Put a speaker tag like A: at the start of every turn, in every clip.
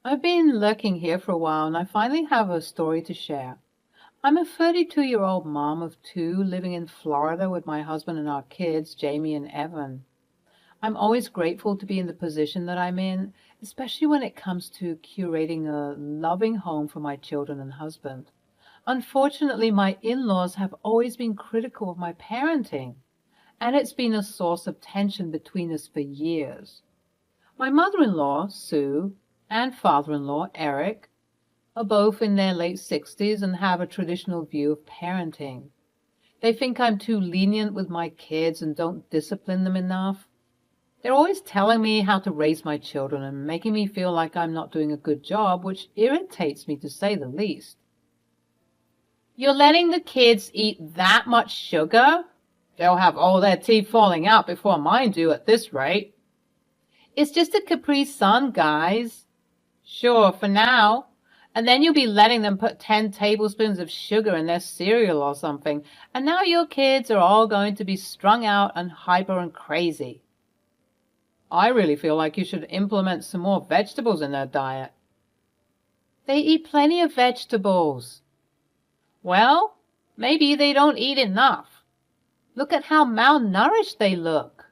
A: I've been lurking here for a while and I finally have a story to share. I'm a 32-year-old mom of two living in Florida with my husband and our kids, Jamie and Evan. I'm always grateful to be in the position that I'm in, especially when it comes to curating a loving home for my children and husband. Unfortunately, my in-laws have always been critical of my parenting, and it's been a source of tension between us for years. My mother-in-law, Sue, and father-in-law, Eric, are both in their late 60s and have a traditional view of parenting. They think I'm too lenient with my kids and don't discipline them enough. They're always telling me how to raise my children and making me feel like I'm not doing a good job, which irritates me to say the least. You're letting the kids eat that much sugar? They'll have all their teeth falling out before mine do at this rate. It's just a Capri Sun, guys. Sure, for now. And then you'll be letting them put 10 tablespoons of sugar in their cereal or something. And now your kids are all going to be strung out and hyper and crazy. I really feel like you should implement some more vegetables in their diet. They eat plenty of vegetables. Well, maybe they don't eat enough. Look at how malnourished they look.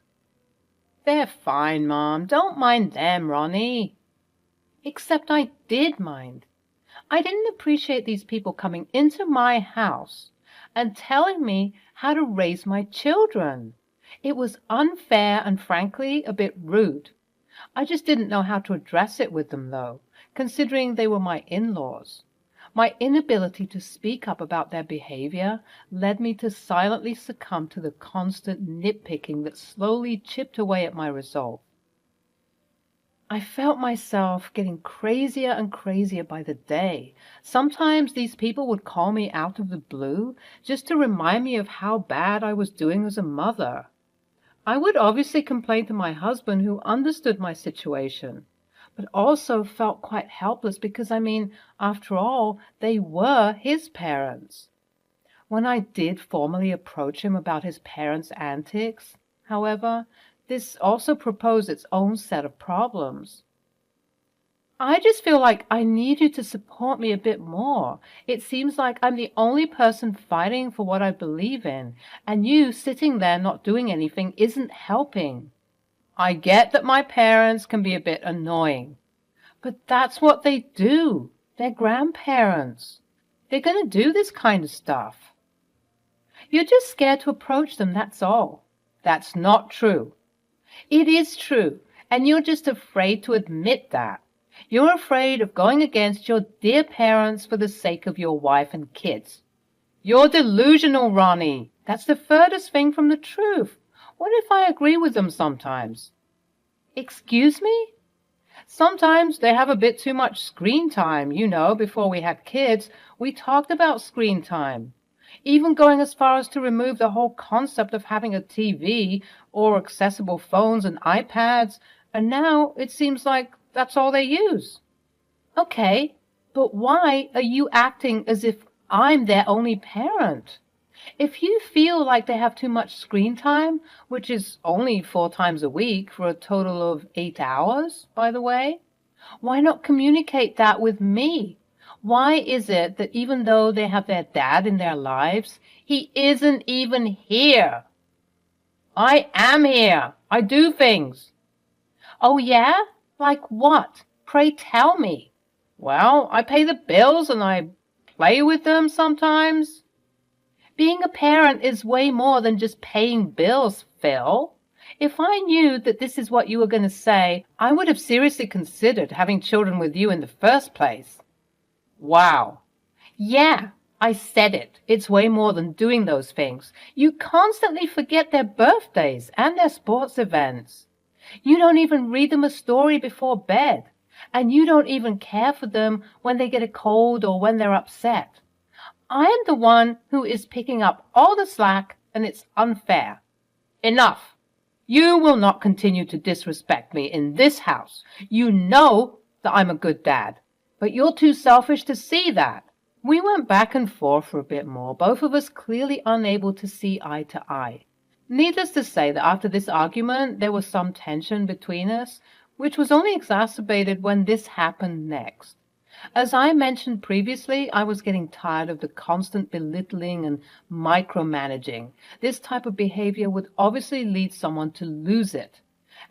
A: They're fine, Mom. Don't mind them, Ronnie. Except I did mind. I didn't appreciate these people coming into my house and telling me how to raise my children. It was unfair and frankly a bit rude. I just didn't know how to address it with them, though, considering they were my in-laws. My inability to speak up about their behavior led me to silently succumb to the constant nitpicking that slowly chipped away at my resolve. I felt myself getting crazier and crazier by the day. Sometimes these people would call me out of the blue just to remind me of how bad I was doing as a mother. I would obviously complain to my husband, who understood my situation, but also felt quite helpless because, after all, they were his parents. When I did formally approach him about his parents' antics, however, this also proposed its own set of problems. I just feel like I need you to support me a bit more. It seems like I'm the only person fighting for what I believe in, and you sitting there not doing anything isn't helping. I get that my parents can be a bit annoying, but that's what they do. They're grandparents. They're going to do this kind of stuff. You're just scared to approach them, that's all. That's not true. It is true, and you're just afraid to admit that. You're afraid of going against your dear parents for the sake of your wife and kids. You're delusional, Ronnie. That's the furthest thing from the truth. What if I agree with them sometimes? Excuse me? Sometimes they have a bit too much screen time. Before we had kids, we talked about screen time. Even going as far as to remove the whole concept of having a TV or accessible phones and iPads, and now it seems like that's all they use. Okay, but why are you acting as if I'm their only parent? If you feel like they have too much screen time, which is only 4 times a week for a total of 8 hours, by the way, why not communicate that with me? Why is it that even though they have their dad in their lives, he isn't even here? I am here. I do things. Oh, yeah? Like what? Pray tell me. Well, I pay the bills and I play with them sometimes. Being a parent is way more than just paying bills, Phil. If I knew that this is what you were going to say, I would have seriously considered having children with you in the first place. Wow. Yeah, I said it. It's way more than doing those things. You constantly forget their birthdays and their sports events. You don't even read them a story before bed, and you don't even care for them when they get a cold or when they're upset. I am the one who is picking up all the slack, and it's unfair. Enough. You will not continue to disrespect me in this house. You know that I'm a good dad, but you're too selfish to see that. We went back and forth for a bit more, both of us clearly unable to see eye to eye. Needless to say that after this argument, there was some tension between us. which was only exacerbated when this happened next. As I mentioned previously, I was getting tired of the constant belittling and micromanaging. This type of behavior would obviously lead someone to lose it.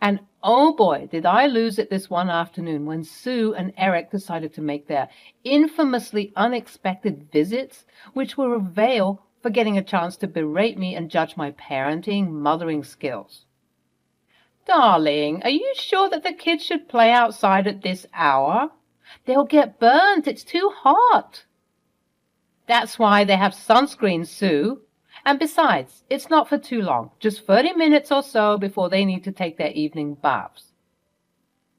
A: And oh boy, did I lose it this one afternoon when Sue and Eric decided to make their infamously unexpected visits, which were a veil for getting a chance to berate me and judge my parenting, mothering skills. Darling, are you sure that the kids should play outside at this hour? They'll get burnt. It's too hot. That's why they have sunscreen, Sue. And besides, it's not for too long, just 30 minutes or so before they need to take their evening baths.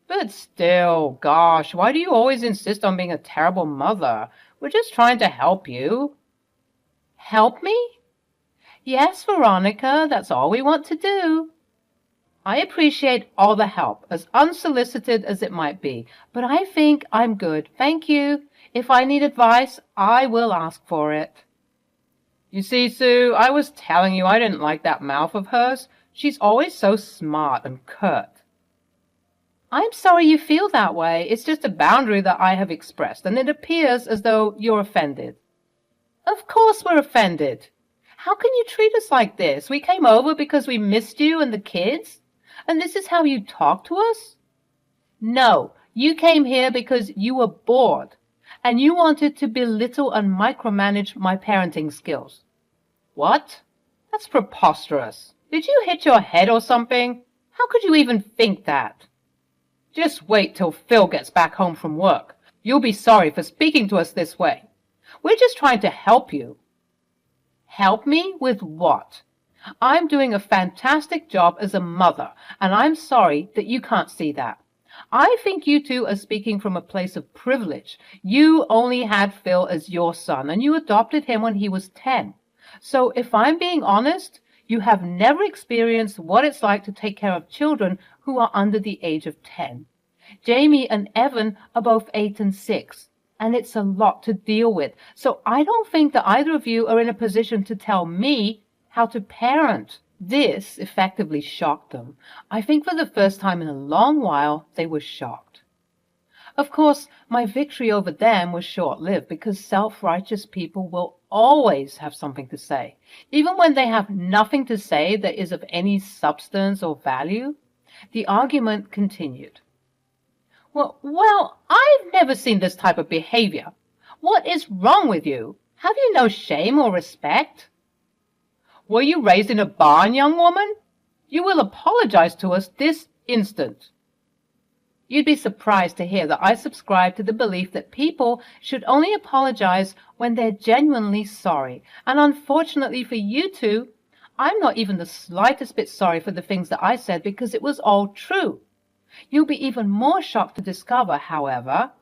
A: But still, gosh, why do you always insist on being a terrible mother? We're just trying to help you. Help me? Yes, Veronica, that's all we want to do. I appreciate all the help, as unsolicited as it might be, but I think I'm good, thank you. If I need advice, I will ask for it. You see, Sue, I was telling you I didn't like that mouth of hers. She's always so smart and curt. I'm sorry you feel that way. It's just a boundary that I have expressed, and it appears as though you're offended. Of course we're offended. How can you treat us like this? We came over because we missed you and the kids? And this is how you talk to us? No, you came here because you were bored, and you wanted to belittle and micromanage my parenting skills. What? That's preposterous. Did you hit your head or something? How could you even think that? Just wait till Phil gets back home from work. You'll be sorry for speaking to us this way. We're just trying to help you. Help me with what? I'm doing a fantastic job as a mother, and I'm sorry that you can't see that. I think you two are speaking from a place of privilege. You only had Phil as your son, and you adopted him when he was 10. So if I'm being honest, you have never experienced what it's like to take care of children who are under the age of 10. Jamie and Evan are both 8 and 6. And it's a lot to deal with. So I don't think that either of you are in a position to tell me how to parent. This effectively shocked them. I think for the first time in a long while, they were shocked. Of course, my victory over them was short-lived because self-righteous people will always have something to say. Even when they have nothing to say that is of any substance or value, the argument continued. Well, I've never seen this type of behavior. What is wrong with you? Have you no shame or respect? Were you raised in a barn, young woman? You will apologize to us this instant. You'd be surprised to hear that I subscribe to the belief that people should only apologize when they're genuinely sorry. And unfortunately for you two, I'm not even the slightest bit sorry for the things that I said because it was all true. You'll be even more shocked to discover, however,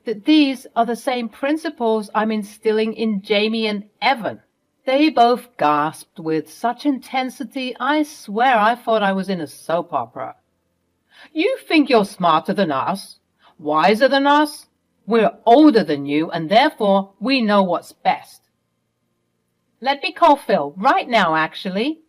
A: that these are the same principles I'm instilling in Jamie and Evan. They both gasped with such intensity, I swear I thought I was in a soap opera. You think you're smarter than us, wiser than us? We're older than you, and therefore we know what's best. Let me call Phil right now, actually.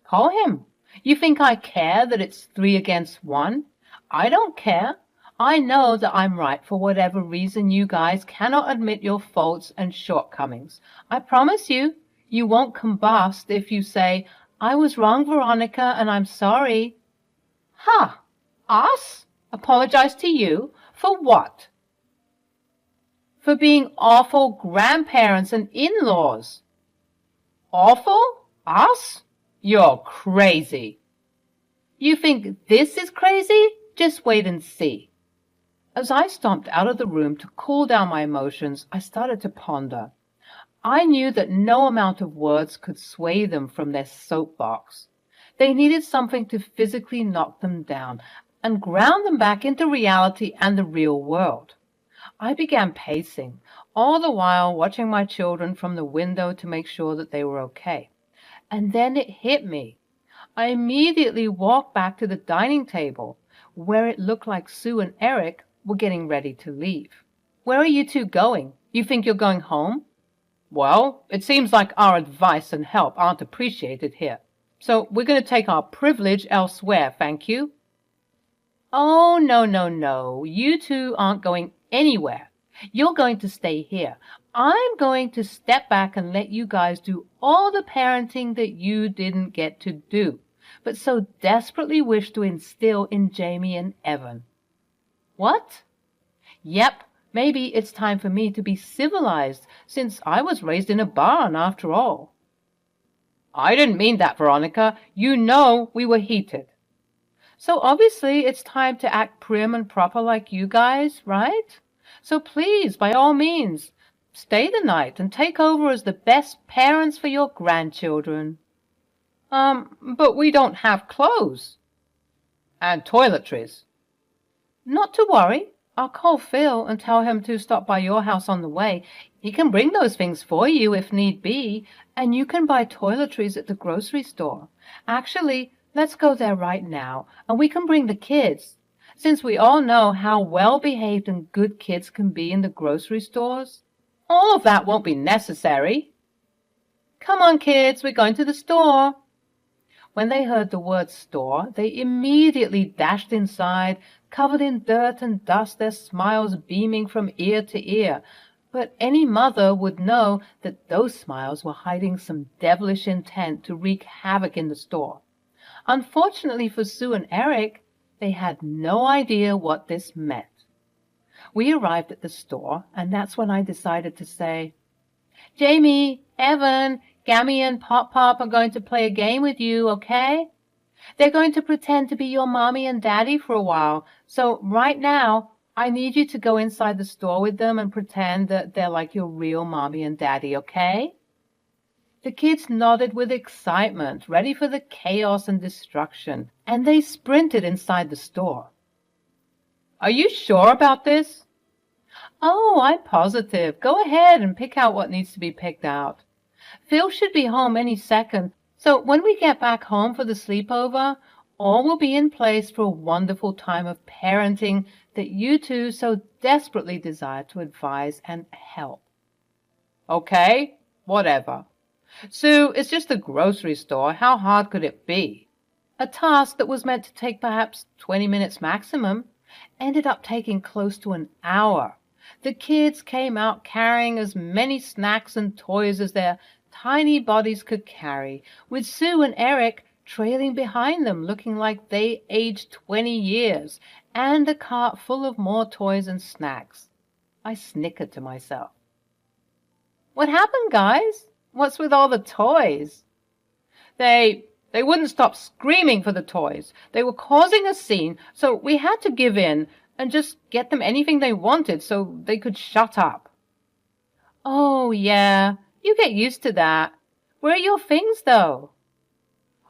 A: Call him. You think I care that it's 3 against 1? I don't care. I know that I'm right for whatever reason you guys cannot admit your faults and shortcomings. I promise you, you won't combust if you say, I was wrong, Veronica, and I'm sorry. Ha! Us? Apologize to you? For what? For being awful grandparents and in-laws. Awful? Us? You're crazy. You think this is crazy? Just wait and see. As I stomped out of the room to cool down my emotions, I started to ponder. I knew that no amount of words could sway them from their soapbox. They needed something to physically knock them down and ground them back into reality and the real world. I began pacing, all the while watching my children from the window to make sure that they were okay. And then it hit me. I immediately walked back to the dining table, where it looked like Sue and Eric were getting ready to leave. Where are you two going? You think you're going home? Well, it seems like our advice and help aren't appreciated here. So we're going to take our privilege elsewhere, thank you. Oh, no, no, no. You two aren't going anywhere. You're going to stay here. I'm going to step back and let you guys do all the parenting that you didn't get to do, but so desperately wish to instill in Jamie and Evan. What? Yep, maybe it's time for me to be civilized, since I was raised in a barn after all. I didn't mean that, Veronica. You know we were heated. So obviously it's time to act prim and proper like you guys, right? So please, by all means, stay the night and take over as the best parents for your grandchildren. But we don't have clothes. And toiletries. Not to worry. I'll call Phil and tell him to stop by your house on the way. He can bring those things for you if need be, and you can buy toiletries at the grocery store. Actually, let's go there right now, and we can bring the kids, since we all know how well-behaved and good kids can be in the grocery stores. All of that won't be necessary. Come on, kids, we're going to the store. When they heard the word store, they immediately dashed inside, covered in dirt and dust, their smiles beaming from ear to ear. But any mother would know that those smiles were hiding some devilish intent to wreak havoc in the store. Unfortunately for Sue and Eric, they had no idea what this meant. We arrived at the store, and that's when I decided to say, Jamie, Evan, Gammy and Pop Pop are going to play a game with you, okay? They're going to pretend to be your mommy and daddy for a while, so right now, I need you to go inside the store with them and pretend that they're like your real mommy and daddy, okay? The kids nodded with excitement, ready for the chaos and destruction, and they sprinted inside the store. Are you sure about this? Oh, I'm positive. Go ahead and pick out what needs to be picked out. Phil should be home any second, so when we get back home for the sleepover, all will be in place for a wonderful time of parenting that you two so desperately desire to advise and help. Okay, whatever. Sue, it's just a grocery store. How hard could it be? A task that was meant to take perhaps 20 minutes maximum ended up taking close to an hour. The kids came out carrying as many snacks and toys as their tiny bodies could carry, with Sue and Eric trailing behind them, looking like they aged 20 years, and a cart full of more toys and snacks. I snickered to myself. What happened, guys? What's with all the toys? They wouldn't stop screaming for the toys. They were causing a scene, so we had to give in and just get them anything they wanted so they could shut up. Oh, yeah, you get used to that. Where are your things, though?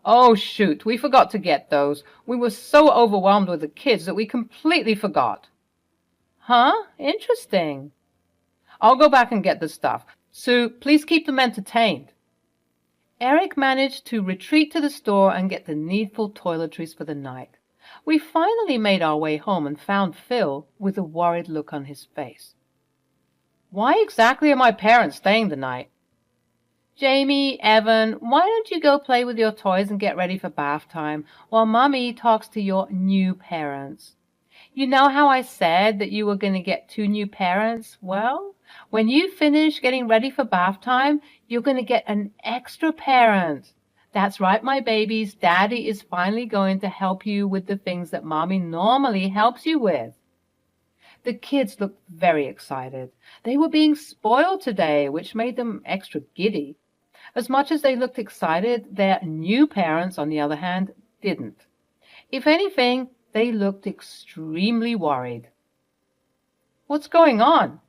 A: Oh, shoot, we forgot to get those. We were so overwhelmed with the kids that we completely forgot. Huh? Interesting. I'll go back and get the stuff. Sue, please keep them entertained. Eric managed to retreat to the store and get the needful toiletries for the night. We finally made our way home and found Phil with a worried look on his face. Why exactly are my parents staying the night? Jamie, Evan, why don't you go play with your toys and get ready for bath time while Mommy talks to your new parents? You know how I said that you were going to get 2 new parents? Well, when you finish getting ready for bath time, you're going to get an extra parent. That's right, my babies. Daddy is finally going to help you with the things that Mommy normally helps you with. The kids looked very excited. They were being spoiled today, which made them extra giddy. As much as they looked excited, their new parents, on the other hand, didn't. If anything, they looked extremely worried. What's going on?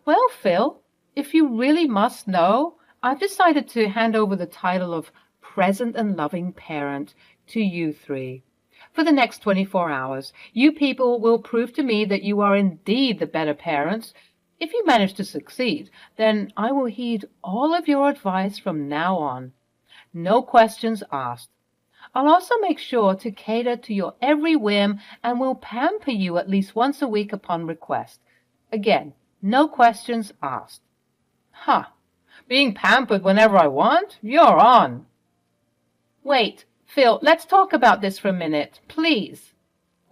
A: Well, Phil, if you really must know, I've decided to hand over the title of present and loving parent to you 3. For the next 24 hours, you people will prove to me that you are indeed the better parents. If you manage to succeed, then I will heed all of your advice from now on. No questions asked. I'll also make sure to cater to your every whim and will pamper you at least once a week upon request. Again, no questions asked. Huh. Being pampered whenever I want? You're on. Wait, Phil, let's talk about this for a minute, please.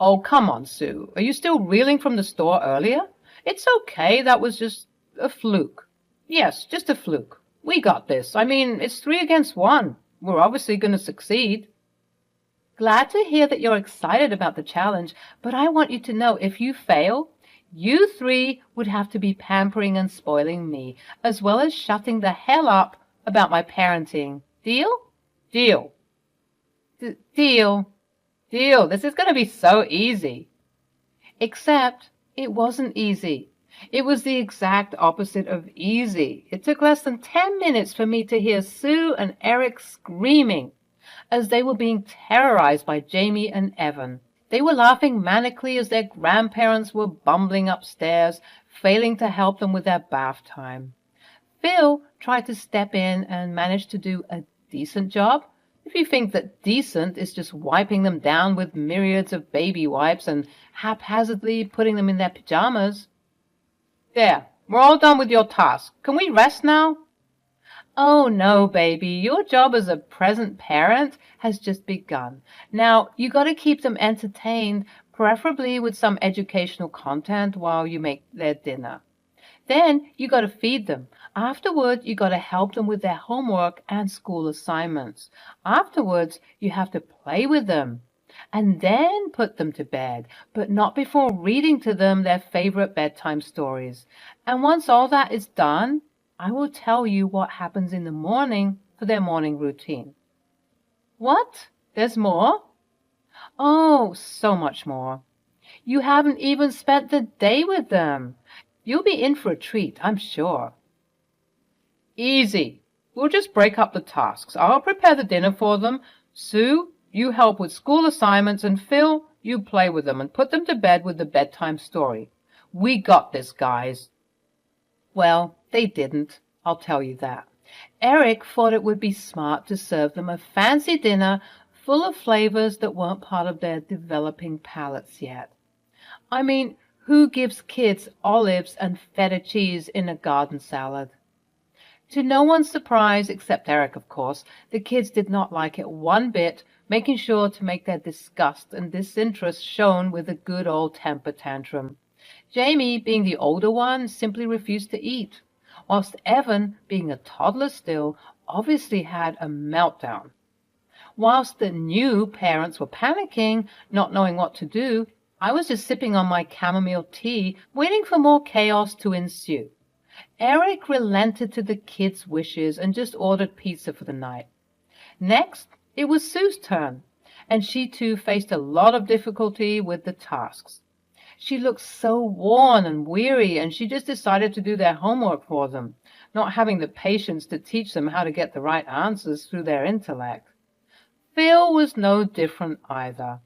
A: Oh, come on, Sue. Are you still reeling from the store earlier? It's okay. That was just a fluke. Yes, just a fluke. We got this. I mean, it's 3 against 1. We're obviously going to succeed. Glad to hear that you're excited about the challenge, but I want you to know if you fail, you 3 would have to be pampering and spoiling me, as well as shutting the hell up about my parenting. Deal? Deal. Deal. Deal. This is going to be so easy. Except it wasn't easy. It was the exact opposite of easy. It took less than 10 minutes for me to hear Sue and Eric screaming as they were being terrorized by Jamie and Evan. They were laughing manically as their grandparents were bumbling upstairs, failing to help them with their bath time. Phil tried to step in and managed to do a decent job, if you think that decent is just wiping them down with myriads of baby wipes and haphazardly putting them in their pajamas. There, we're all done with your task. Can we rest now? Oh, no, baby. Your job as a present parent has just begun. Now, you got to keep them entertained, preferably with some educational content while you make their dinner. Then you got to feed them. Afterward, you got to help them with their homework and school assignments. Afterwards, you have to play with them and then put them to bed, but not before reading to them their favorite bedtime stories. And once all that is done, I will tell you what happens in the morning for their morning routine. What? There's more? Oh, so much more. You haven't even spent the day with them. You'll be in for a treat, I'm sure. Easy. We'll just break up the tasks. I'll prepare the dinner for them. Sue, you help with school assignments, and Phil, you play with them and put them to bed with the bedtime story. We got this, guys. Well, they didn't, I'll tell you that. Eric thought it would be smart to serve them a fancy dinner full of flavors that weren't part of their developing palates yet. I mean, who gives kids olives and feta cheese in a garden salad? To no one's surprise, except Eric, of course, the kids did not like it one bit, making sure to make their disgust and disinterest shown with a good old temper tantrum. Jamie, being the older one, simply refused to eat, whilst Evan, being a toddler still, obviously had a meltdown. Whilst the new parents were panicking, not knowing what to do, I was just sipping on my chamomile tea, waiting for more chaos to ensue. Eric relented to the kids' wishes and just ordered pizza for the night. Next, it was Sue's turn, and she too faced a lot of difficulty with the tasks. She looked so worn and weary, and she just decided to do their homework for them, not having the patience to teach them how to get the right answers through their intellect. Phil was no different either.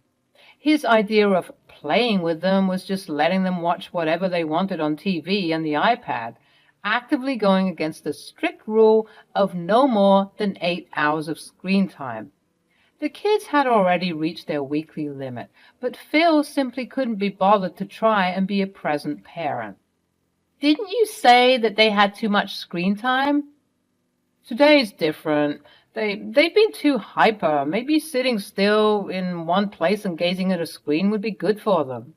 A: His idea of playing with them was just letting them watch whatever they wanted on TV and the iPad, actively going against the strict rule of no more than 8 hours of screen time. The kids had already reached their weekly limit, but Phil simply couldn't be bothered to try and be a present parent. Didn't you say that they had too much screen time? Today's different. They've been too hyper. Maybe sitting still in one place and gazing at a screen would be good for them.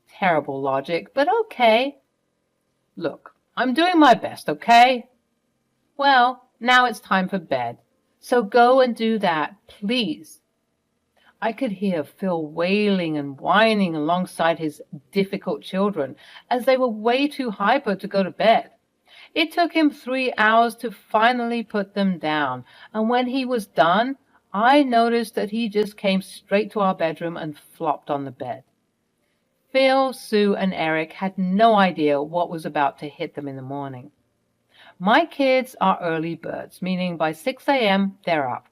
A: Terrible logic, but okay. Look, I'm doing my best, okay? Well, now it's time for bed. So go and do that, please. I could hear Phil wailing and whining alongside his difficult children, as they were way too hyper to go to bed. It took him 3 hours to finally put them down, and when he was done, I noticed that he just came straight to our bedroom and flopped on the bed. Phil, Sue, and Eric had no idea what was about to hit them in the morning. My kids are early birds, meaning by 6 a.m. they're up.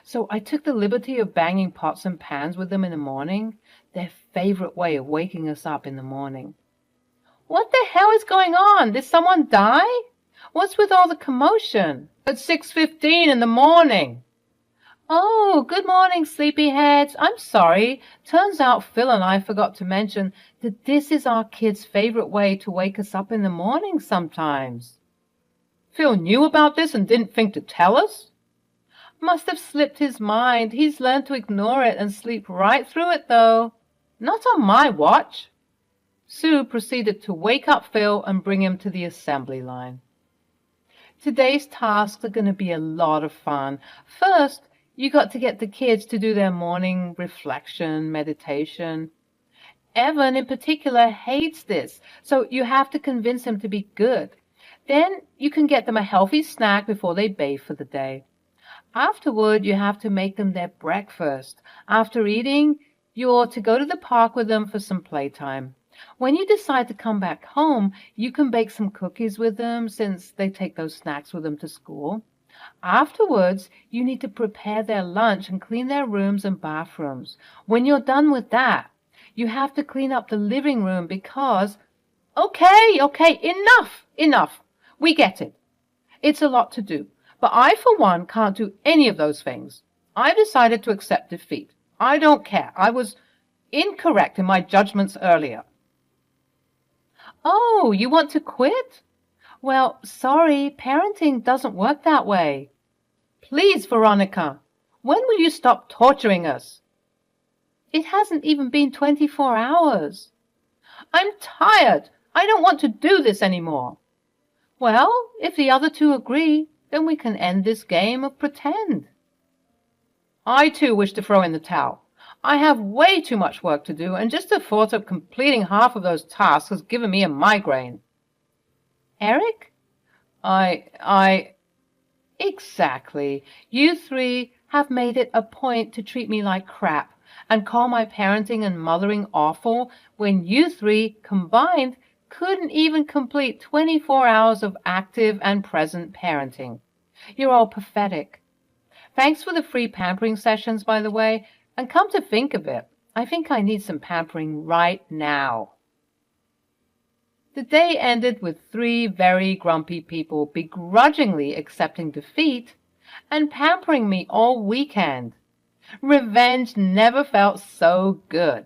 A: So I took the liberty of banging pots and pans with them in the morning, their favorite way of waking us up in the morning. What the hell is going on? Did someone die? What's with all the commotion? It's 6:15 in the morning. Oh, good morning, sleepyheads. I'm sorry. Turns out Phil and I forgot to mention that this is our kids' favorite way to wake us up in the morning sometimes. Phil knew about this and didn't think to tell us? Must have slipped his mind. He's learned to ignore it and sleep right through it, though. Not on my watch. Sue proceeded to wake up Phil and bring him to the assembly line. Today's tasks are going to be a lot of fun. First, you got to get the kids to do their morning reflection, meditation. Evan in particular hates this, so you have to convince him to be good. Then you can get them a healthy snack before they bathe for the day. Afterward, you have to make them their breakfast. After eating, you're to go to the park with them for some playtime. When you decide to come back home, you can bake some cookies with them since they take those snacks with them to school. Afterwards, you need to prepare their lunch and clean their rooms and bathrooms. When you're done with that, you have to clean up the living room because... Okay, enough. We get it. It's a lot to do, but I, for one, can't do any of those things. I decided to accept defeat. I don't care. I was incorrect in my judgments earlier. Oh, you want to quit? Well, sorry, parenting doesn't work that way. Please, Veronica, when will you stop torturing us? It hasn't even been 24 hours. I'm tired. I don't want to do this anymore. Well, if the other two agree, then we can end this game of pretend. I too wish to throw in the towel. I have way too much work to do, and just the thought of completing half of those tasks has given me a migraine. Eric? Exactly. You three have made it a point to treat me like crap and call my parenting and mothering awful when you three combined couldn't even complete 24 hours of active and present parenting. You're all pathetic. Thanks for the free pampering sessions, by the way, and come to think of it, I think I need some pampering right now. The day ended with 3 very grumpy people begrudgingly accepting defeat and pampering me all weekend. Revenge never felt so good.